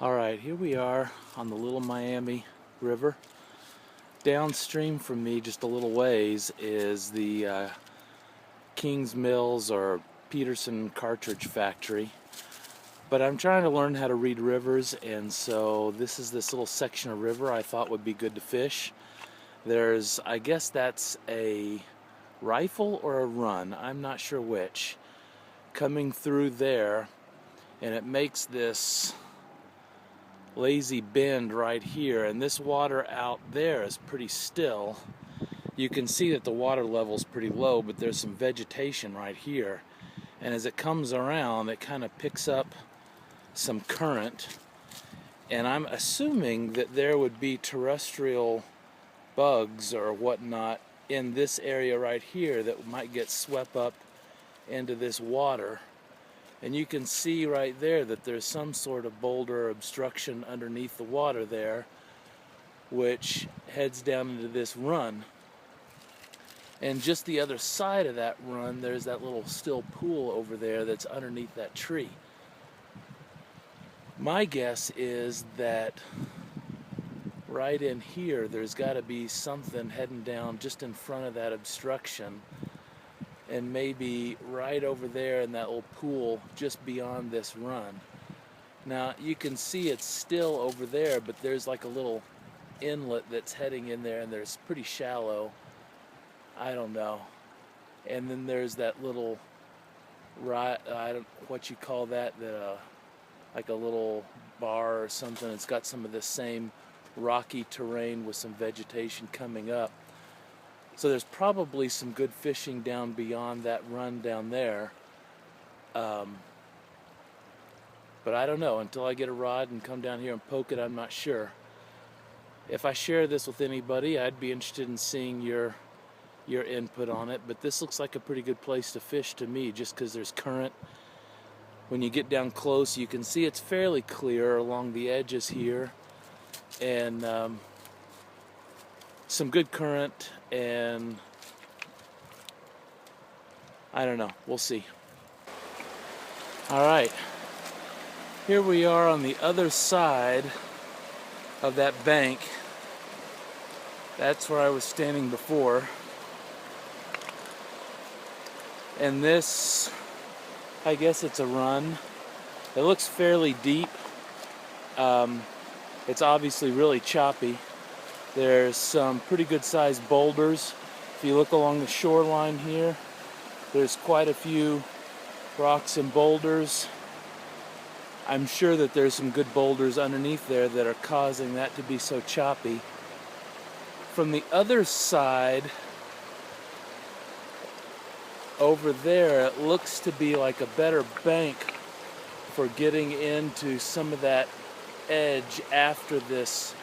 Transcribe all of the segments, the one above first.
Alright, here we are on the Little Miami River. Downstream from me, just a little ways, is the Kings Mills or Peterson Cartridge Factory. But I'm trying to learn how to read rivers, and so this is this little section of river I thought would be good to fish. I guess that's a rifle or a run, I'm not sure which, coming through there, and it makes this lazy bend right here, and this water out there is pretty still. You can see that the water level is pretty low, but there's some vegetation right here, and as it comes around it kind of picks up some current, and I'm assuming that there would be terrestrial bugs or whatnot in this area right here that might get swept up into this water. And you can see right there that there's some sort of boulder obstruction underneath the water there, which heads down into this run. And just the other side of that run, there's that little still pool over there that's underneath that tree. My guess is that right in here, there's got to be something heading down just in front of that obstruction, and maybe right over there in that little pool just beyond this run. Now you can see it's still over there, but there's like a little inlet that's heading in there, and there's pretty shallow. I don't know. And then there's that little, I don't know what you call that, like a little bar or something. It's got some of the same rocky terrain with some vegetation coming up. So there's probably some good fishing down beyond that run down there. But I don't know. Until I get a rod and come down here and poke it, I'm not sure. If I share this with anybody, I'd be interested in seeing your input on it. But this looks like a pretty good place to fish to me, just because there's current. When you get down close, you can see it's fairly clear along the edges here. And some good current, and I don't know, we'll see. Alright, here we are on the other side of that bank. That's where I was standing before, and this, I guess it's a run. It looks fairly deep. It's obviously really choppy. There's some pretty good sized boulders. If you look along the shoreline here, there's quite a few rocks and boulders. I'm sure that there's some good boulders underneath there that are causing that to be so choppy. From the other side, over there, it looks to be like a better bank for getting into some of that edge after this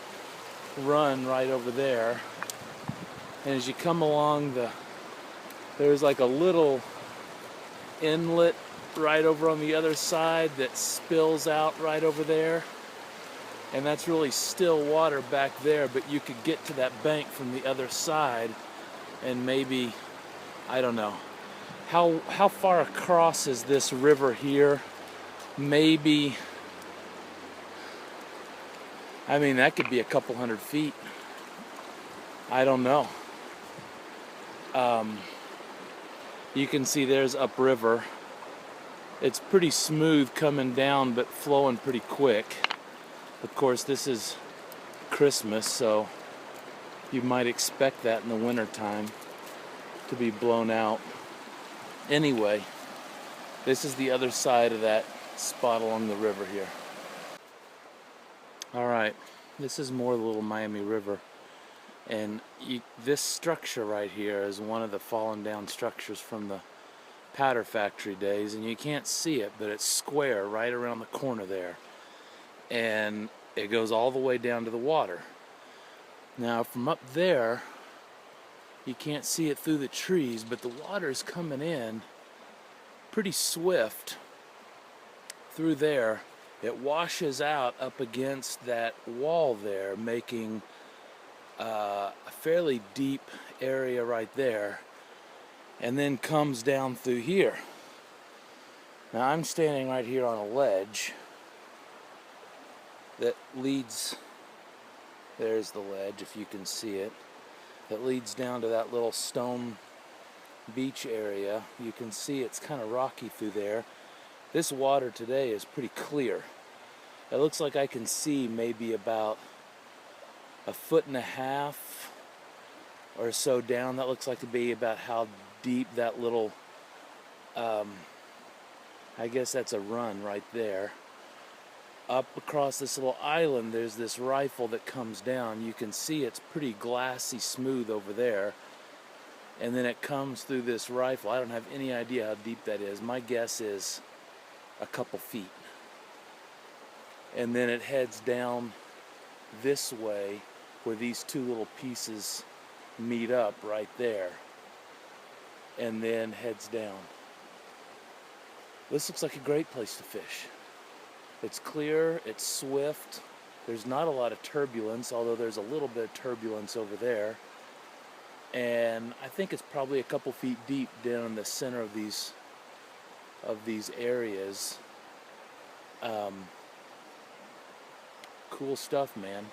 run right over there. And as you come along, there's like a little inlet right over on the other side that spills out right over there, and that's really still water back there, but you could get to that bank from the other side, and maybe, I don't know, how far across is this river here? Maybe, I mean, that could be a couple hundred feet. I don't know. You can see there's upriver. It's pretty smooth coming down, but flowing pretty quick. Of course, this is Christmas, so you might expect that in the wintertime to be blown out. Anyway, this is the other side of that spot along the river here. Alright, this is more the Little Miami River, and this structure right here is one of the fallen down structures from the powder factory days, and you can't see it, but it's square right around the corner there, and it goes all the way down to the water. Now from up there, you can't see it through the trees, but the water's coming in pretty swift through there. It washes out up against that wall there, making a fairly deep area right there, and then comes down through here. Now I'm standing right here on a ledge, that leads, there's the ledge if you can see it, that leads down to that little stone beach area. You can see it's kind of rocky through there. This water today is pretty clear. It looks like I can see maybe about 1.5 feet or so down. That looks like to be about how deep that little, I guess that's a run right there. Up across this little island, there's this rifle that comes down. You can see it's pretty glassy smooth over there. And then it comes through this rifle. I don't have any idea how deep that is. My guess is a couple feet. And then it heads down this way where these two little pieces meet up right there. And then heads down. This looks like a great place to fish. It's clear, it's swift. There's not a lot of turbulence, although there's a little bit of turbulence over there. And I think it's probably a couple feet deep down in the center of these areas. Cool stuff, man.